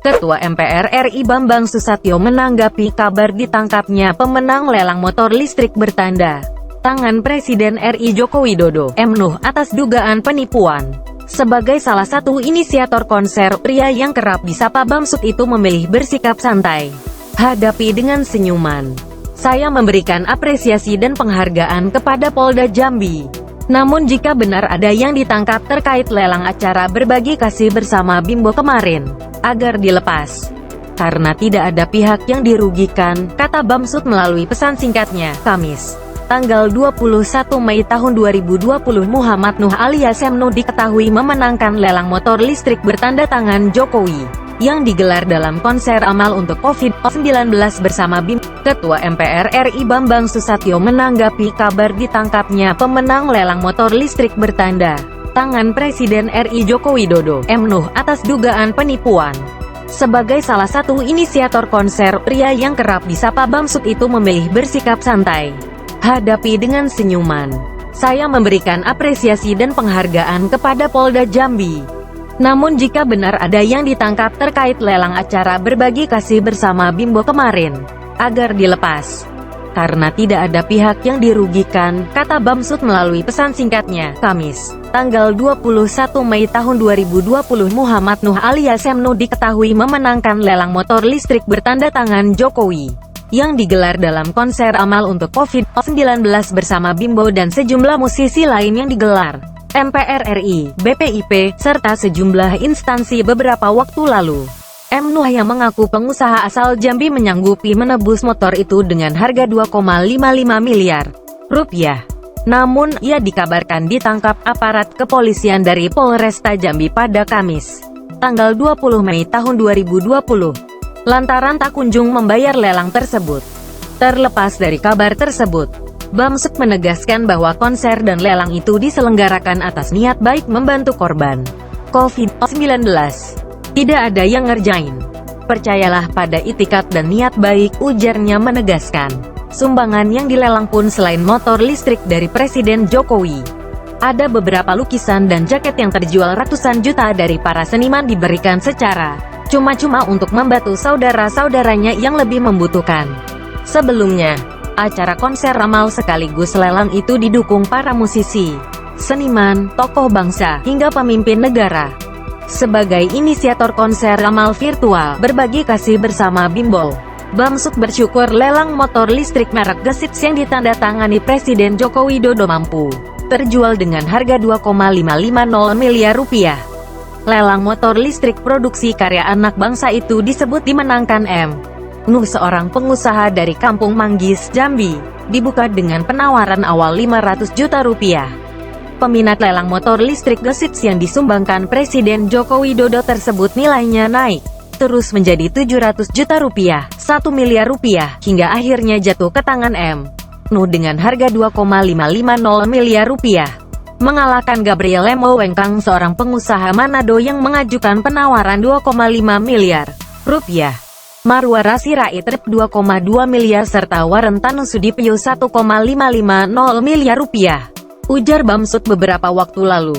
Ketua MPR RI Bambang Susatyo menanggapi kabar ditangkapnya pemenang lelang motor listrik bertanda tangan Presiden RI Joko Widodo, M. Nuh, atas dugaan penipuan. Sebagai salah satu inisiator konser, pria yang kerap disapa Bamsud itu memilih bersikap santai. Hadapi dengan senyuman. Saya memberikan apresiasi dan penghargaan kepada Polda Jambi. Namun jika benar ada yang ditangkap terkait lelang acara berbagi kasih bersama Bimbo kemarin, agar dilepas. Karena tidak ada pihak yang dirugikan, kata Bamsud melalui pesan singkatnya, Kamis, tanggal 21 Mei tahun 2020. Muhammad Nuh alias M. Nuh diketahui memenangkan lelang motor listrik bertanda tangan Jokowi, yang digelar dalam konser amal untuk COVID-19 bersama BIM. Ketua MPR RI Bambang Susatyo menanggapi kabar ditangkapnya pemenang lelang motor listrik bertanda tangan Presiden RI Joko Widodo, M. Nuh, atas dugaan penipuan. Sebagai salah satu inisiator konser, pria yang kerap disapa Bamsud itu memilih bersikap santai. Hadapi dengan senyuman. Saya memberikan apresiasi dan penghargaan kepada Polda Jambi. Namun jika benar ada yang ditangkap terkait lelang acara berbagi kasih bersama Bimbo kemarin, agar dilepas. Karena tidak ada pihak yang dirugikan, kata Bamsud melalui pesan singkatnya, Kamis, tanggal 21 Mei tahun 2020. Muhammad Nuh alias M. Nuh diketahui memenangkan lelang motor listrik bertanda tangan Jokowi, yang digelar dalam konser amal untuk COVID-19 bersama Bimbo dan sejumlah musisi lain yang digelar MPR RI, BPIP, serta sejumlah instansi beberapa waktu lalu. M. Nuh yang mengaku pengusaha asal Jambi menyanggupi menebus motor itu dengan harga 2,55 miliar rupiah. Namun, ia dikabarkan ditangkap aparat kepolisian dari Polresta Jambi pada Kamis, tanggal 20 Mei tahun 2020. Lantaran tak kunjung membayar lelang tersebut. Terlepas dari kabar tersebut, Bamsud menegaskan bahwa konser dan lelang itu diselenggarakan atas niat baik membantu korban COVID-19. Tidak ada yang ngerjain. Percayalah pada itikat dan niat baik, ujarnya menegaskan. Sumbangan yang dilelang pun selain motor listrik dari Presiden Jokowi. Ada beberapa lukisan dan jaket yang terjual ratusan juta dari para seniman diberikan secara cuma-cuma untuk membantu saudara-saudaranya yang lebih membutuhkan. Sebelumnya, acara konser amal sekaligus lelang itu didukung para musisi, seniman, tokoh bangsa, hingga pemimpin negara. Sebagai inisiator konser amal virtual berbagi kasih bersama Bimbo, Bamsud bersyukur lelang motor listrik merek Gesits yang ditandatangani Presiden Joko Widodo mampu terjual dengan harga 2,550 miliar rupiah. Lelang motor listrik produksi karya anak bangsa itu disebut dimenangkan M. Nuh, seorang pengusaha dari Kampung Manggis, Jambi, dibuka dengan penawaran awal 500 juta rupiah. Peminat lelang motor listrik Gesits yang disumbangkan Presiden Joko Widodo tersebut nilainya naik terus menjadi 700 juta rupiah, 1 miliar rupiah, hingga akhirnya jatuh ke tangan M. Nuh dengan harga 2,550 miliar rupiah. Mengalahkan Gabriel Lemo Wengkang, seorang pengusaha Manado yang mengajukan penawaran 2,5 miliar rupiah. Marwara Sirait 2,2 miliar serta Warren Tanusudipyo 1,550 miliar rupiah, ujar Bamsud beberapa waktu lalu.